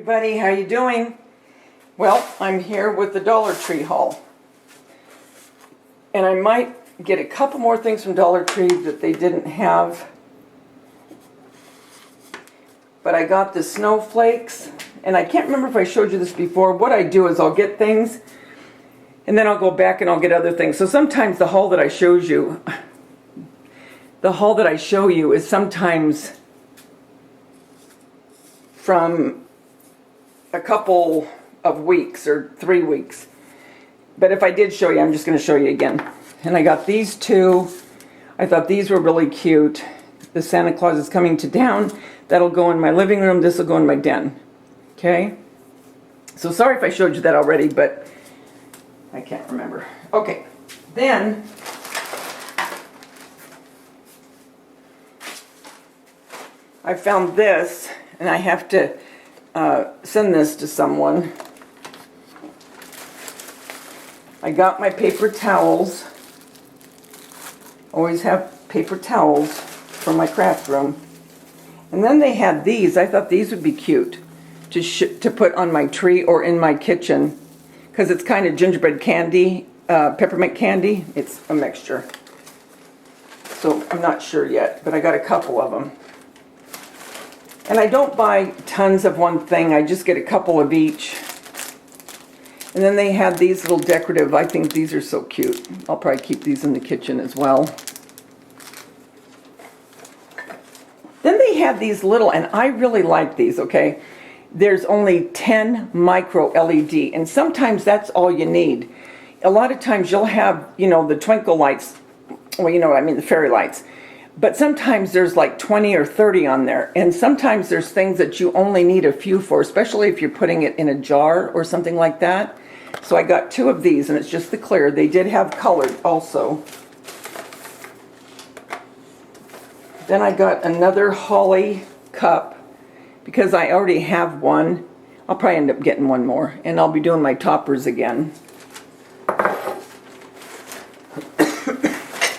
Everybody, how you doing? Well, I'm here with the Dollar Tree haul. And I might get a couple more things from Dollar Tree that they didn't have. But I got the snowflakes, and I can't remember if I showed you this before. What I do is I'll get things, and then I'll go back and I'll get other things. So sometimes the haul that I show you is sometimes from a couple of weeks or 3 weeks. But if I did show you, I'm just going to show you again. And I got these two. I thought these were really cute. The Santa Claus is coming to town. That'll go in my living room. This will go in my den. Okay? So sorry if I showed you that already, but I can't remember. Okay. Then I found this, and I have to send this to someone. I got my paper towels. Always have paper towels for my craft room. And then they had these. I thought these would be cute to put on my tree or in my kitchen, because it's kind of gingerbread candy, peppermint candy. It's a mixture. So I'm not sure yet, but I got a couple of them. And I don't buy tons of one thing, I just get a couple of each. And then they had these little decorative, I think these are so cute. I'll probably keep these in the kitchen as well. Then they had these little, and I really like these, okay? There's only 10 micro LED, and sometimes that's all you need. A lot of times you'll have, you know, the twinkle lights, well, you know what I mean, the fairy lights. But sometimes there's like 20 or 30 on there. And sometimes there's things that you only need a few for, especially if you're putting it in a jar or something like that. So I got 2 of these, and it's just the clear. They did have colored also. Then I got another holly cup because I already have one. I'll probably end up getting one more, and I'll be doing my toppers again.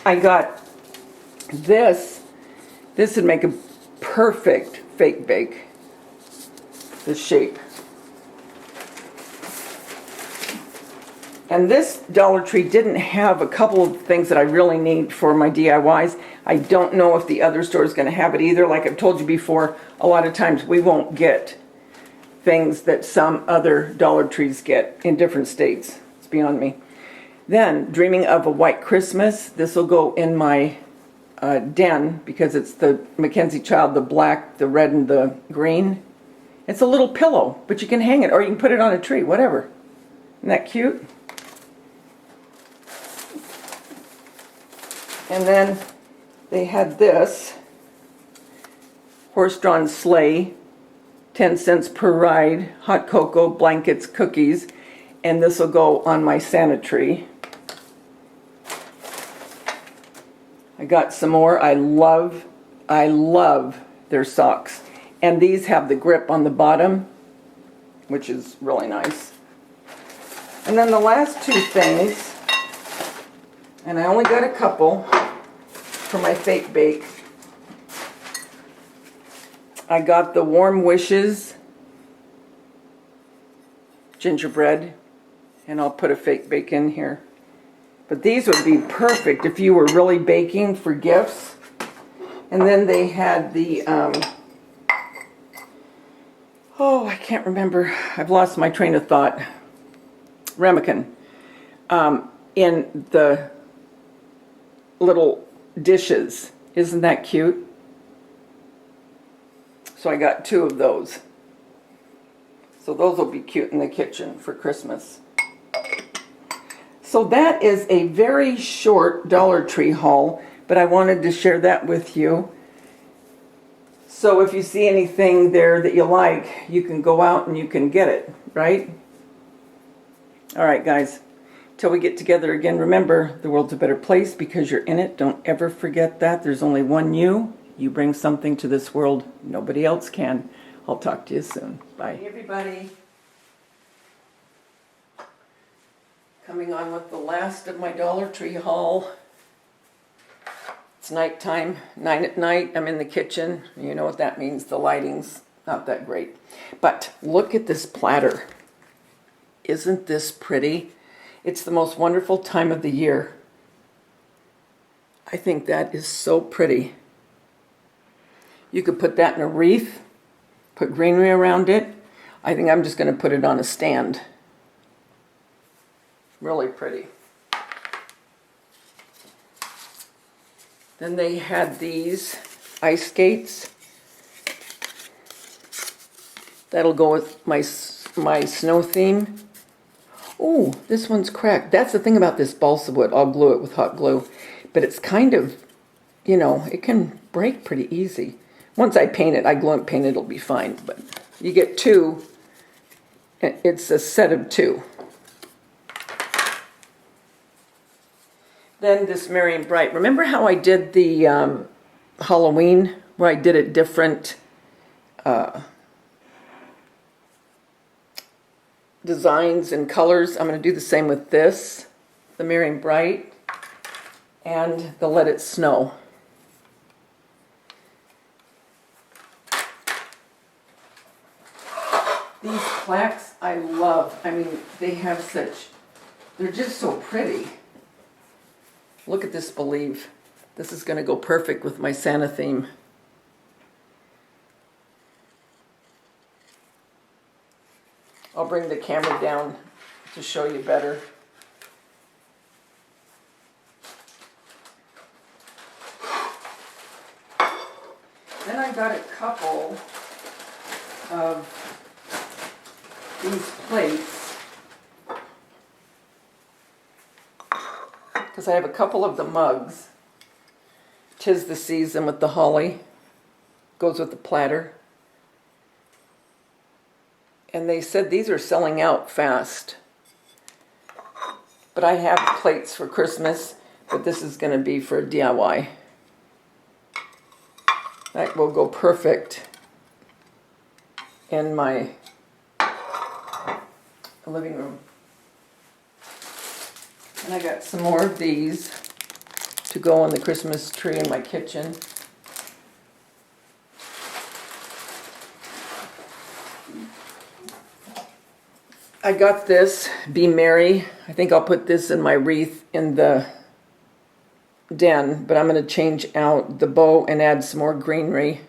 I got this would make a perfect fake bake, this shape. And this Dollar Tree didn't have a couple of things that I really need for my DIYs. I don't know if the other store is going to have it either. Like I've told you before, a lot of times we won't get things that some other Dollar Trees get in different states. It's beyond me. Then, Dreaming of a White Christmas. This will go in my den because it's the Mackenzie Child, the black, the red, and the green. It's a little pillow, but you can hang it or you can put it on a tree, whatever. Isn't that cute? And then they had this horse-drawn sleigh, 10 cents per ride, hot cocoa, blankets, cookies, and this will go on my Santa tree. I got some more. I love their socks. And these have the grip on the bottom, which is really nice. And then the last 2 things, and I only got a couple for my fake bake. I got the Warm Wishes gingerbread, and I'll put a fake bake in here. But these would be perfect if you were really baking for gifts. And then they had the, oh, I can't remember. I've lost my train of thought. Ramekin. In the little dishes. Isn't that cute? So I got 2 of those. So those will be cute in the kitchen for Christmas. So that is a very short Dollar Tree haul, but I wanted to share that with you. So if you see anything there that you like, you can go out and you can get it, right? All right, guys. Till we get together again, remember, the world's a better place because you're in it. Don't ever forget that. There's only one you. You bring something to this world nobody else can. I'll talk to you soon. Bye. Hey, everybody. Coming on with the last of my Dollar Tree haul. It's nighttime, 9 at night. I'm in the kitchen. You know what that means. The lighting's not that great. But look at this platter. Isn't this pretty? It's the most wonderful time of the year. I think that is so pretty. You could put that in a wreath, put greenery around it. I think I'm just going to put it on a stand. Really pretty. Then they had these ice skates. That'll go with my snow theme. Oh, this one's cracked. That's the thing about this balsa wood. I'll glue it with hot glue. But it's kind of, you know, it can break pretty easy. Once I paint it, I glue and paint it, it'll be fine. But you get two. It's a set of two. Then this Merry and Bright. Remember how I did the Halloween, where I did it different designs and colors? I'm going to do the same with this, the Merry and Bright, and the Let It Snow. These plaques I love. I mean, they have such, they're just so pretty. Look at this Believe. This is going to go perfect with my Santa theme. I'll bring the camera down to show you better. Then I got a couple of these plates, because I have a couple of the mugs. 'Tis the Season with the holly. Goes with the platter. And they said these are selling out fast. But I have plates for Christmas, but this is going to be for DIY. That will go perfect in my living room. And I got some more of these to go on the Christmas tree in my kitchen. I got this, Be Merry. I think I'll put this in my wreath in the den, but I'm going to change out the bow and add some more greenery.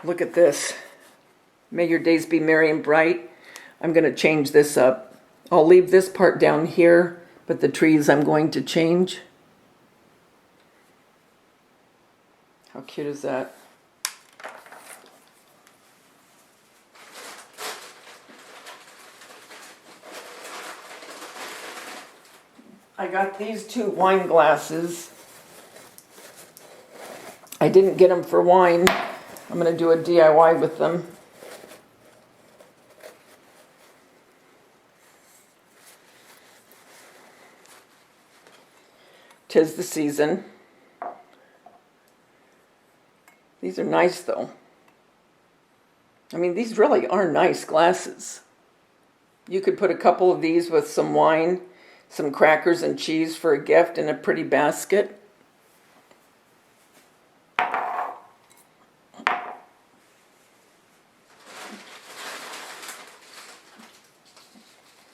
Look at this. May your days be merry and bright. I'm going to change this up. I'll leave this part down here, but the trees I'm going to change. How cute is that? I got these two wine glasses. I didn't get them for wine. I'm going to do a DIY with them. Tis the Season. These are nice though. I mean, these really are nice glasses. You could put a couple of these with some wine, some crackers and cheese for a gift in a pretty basket.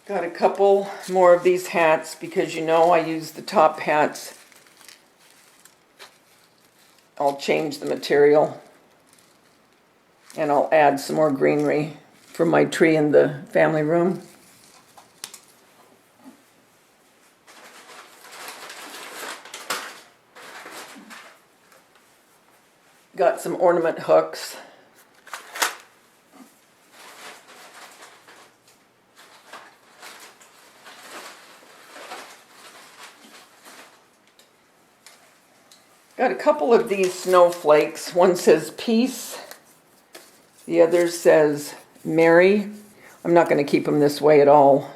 Got a couple more of these hats because you know I use the top hats. I'll change the material and I'll add some more greenery for my tree in the family room. Got some ornament hooks. Got a couple of these snowflakes. One says peace. The other says Merry. I'm not going to keep them this way at all.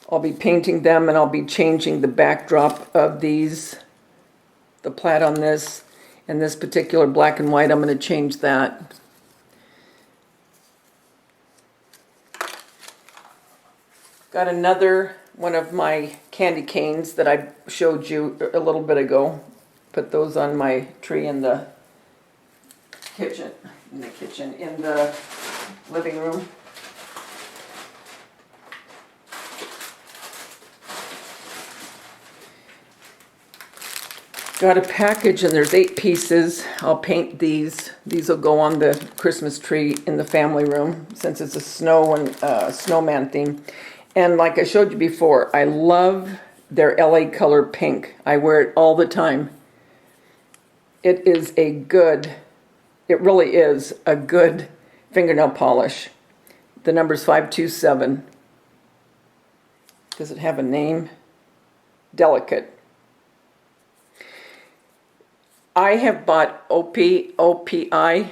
I'll be painting them and I'll be changing the backdrop of these. The plaid on this and this particular black and white, I'm going to change that. Got another one of my candy canes that I showed you a little bit ago. put those on my tree in the kitchen, in the living room. Got a package and there's 8 pieces. I'll paint these. These will go on the Christmas tree in the family room since it's a snow and snowman theme. And like I showed you before, I love their LA Color pink. I wear it all the time. It is it really is a good fingernail polish. The number's 527. Does it have a name? Delicate. I have bought OPI,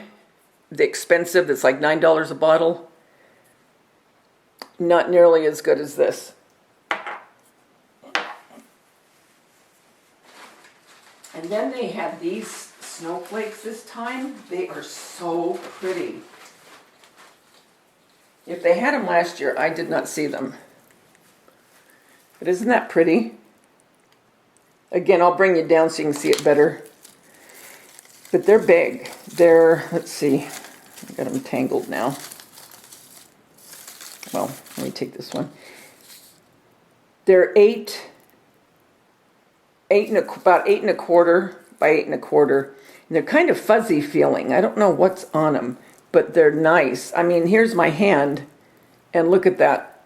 the expensive, that's like $9 a bottle. Not nearly as good as this. And then they have these snowflakes this time. They are so pretty. If they had them last year, I did not see them. But isn't that pretty? Again, I'll bring you down so you can see it better. But they're big. They're, let's see, I got them tangled now. Well, let me take this one. They're about 8 1/4 by 8 1/4. And they're kind of fuzzy feeling. I don't know what's on them, but they're nice. I mean, here's my hand, and look at that.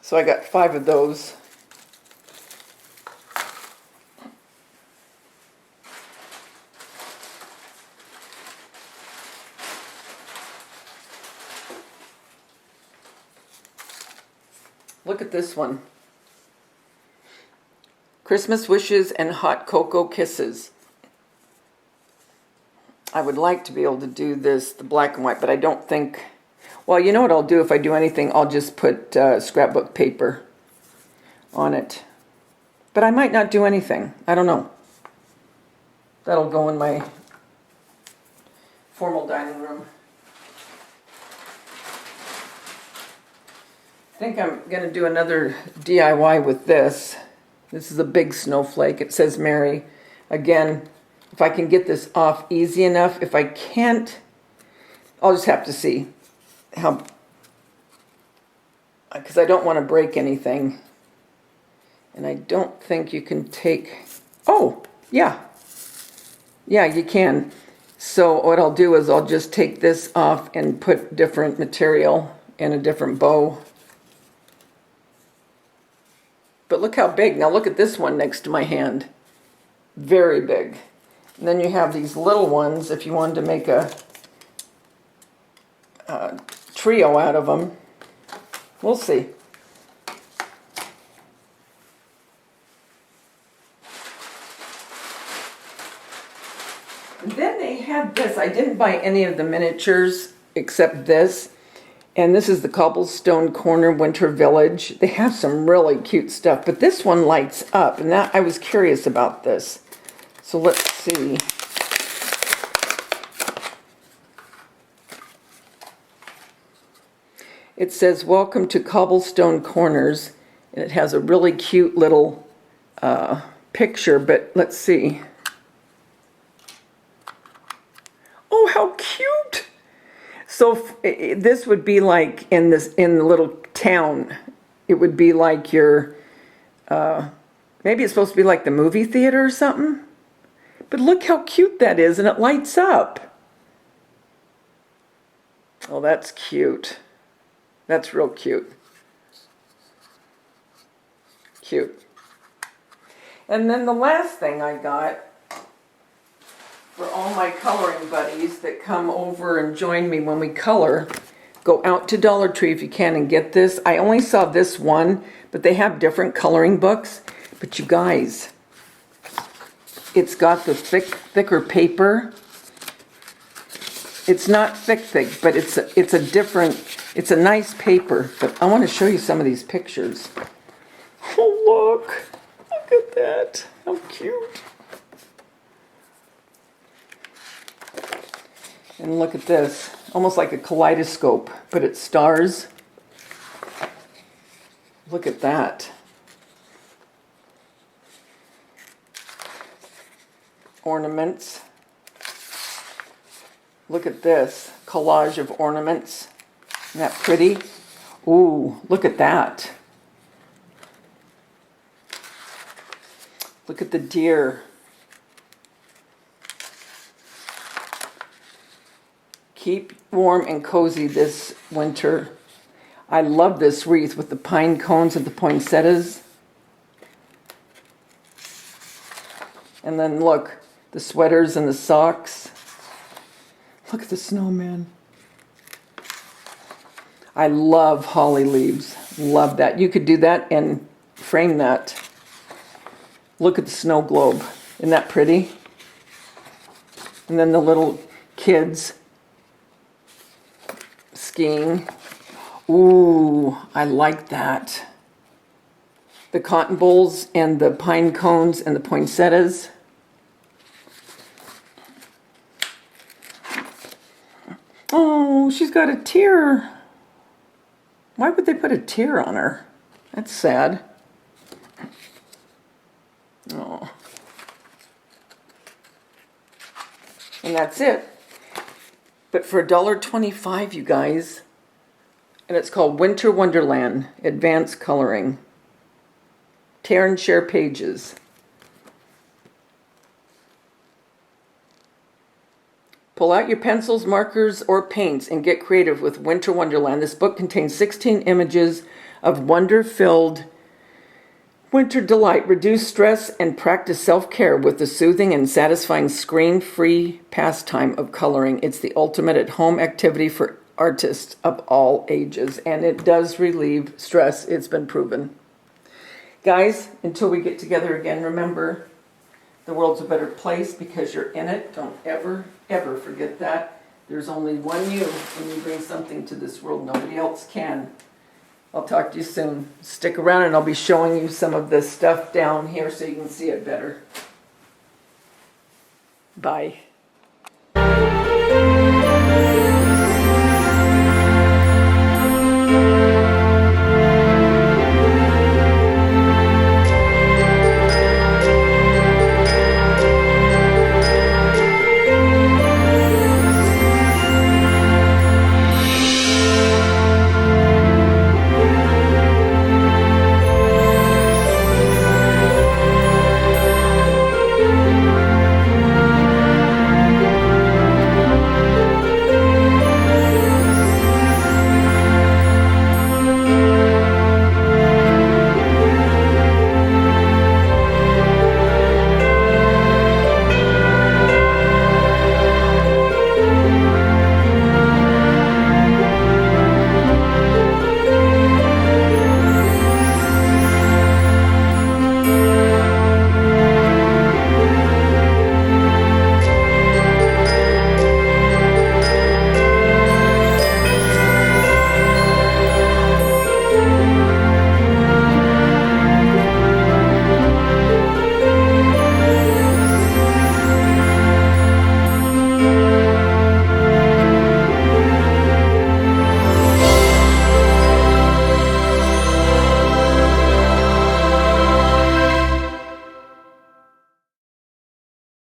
So I got 5 of those. Look at this one. Christmas Wishes and Hot Cocoa Kisses. I would like to be able to do this, the black and white, but I don't think... Well, you know what I'll do if I do anything? I'll just put scrapbook paper on it. But I might not do anything. I don't know. That'll go in my formal dining room. I think I'm going to do another DIY with this. This is a big snowflake. It says Merry. Again, if I can get this off easy enough. If I can't, I'll just have to see how, because I don't want to break anything. And I don't think you can take, oh, yeah. Yeah, you can. So what I'll do is I'll just take this off and put different material in a different bow. But look how big. Now look at this one next to my hand. Very big. And then you have these little ones if you wanted to make a trio out of them. We'll see. And then they have this. I didn't buy any of the miniatures except this. And this is the Cobblestone Corner Winter Village. They have some really cute stuff, but this one lights up, and that I was curious about this. So let's see. It says, "Welcome to Cobblestone Corners," and it has a really cute little picture, but let's see. Oh, how cute! So this would be like in the little town. It would be like your, maybe it's supposed to be like the movie theater or something. But look how cute that is, and it lights up. Oh, that's cute. That's real cute. Cute. And then the last thing I got for all my coloring buddies that come over and join me when we color, go out to Dollar Tree if you can and get this. I only saw this one, but they have different coloring books. But you guys, it's got the thicker paper. It's not thick, but it's a nice paper. But I want to show you some of these pictures. Oh, look at that. How cute. And look at this, almost like a kaleidoscope, but it's stars. Look at that. ornaments. Look at this collage of ornaments. Isn't that pretty? Ooh, look at that. Look at the deer. Keep warm and cozy this winter. I love this wreath with the pine cones and the poinsettias. And then look, the sweaters and the socks. Look at the snowman. I love holly leaves. Love that. You could do that and frame that. Look at the snow globe. Isn't that pretty? And then the little kids skiing. Ooh, I like that. The cotton bowls and the pine cones and the poinsettias. Oh, she's got a tear. Why would they put a tear on her? That's sad. Oh. And that's it. But for $1.25, you guys, and it's called Winter Wonderland Advanced Coloring. Tear and share pages. Pull out your pencils, markers, or paints and get creative with Winter Wonderland. This book contains 16 images of wonder-filled winter delight. Reduce stress and practice self-care with the soothing and satisfying screen-free pastime of coloring. It's the ultimate at-home activity for artists of all ages, and it does relieve stress. It's been proven. Guys, until we get together again, remember, the world's a better place because you're in it. Don't ever, ever forget that. There's only one you, and you bring something to this world nobody else can. I'll talk to you soon. Stick around and I'll be showing you some of this stuff down here so you can see it better. Bye.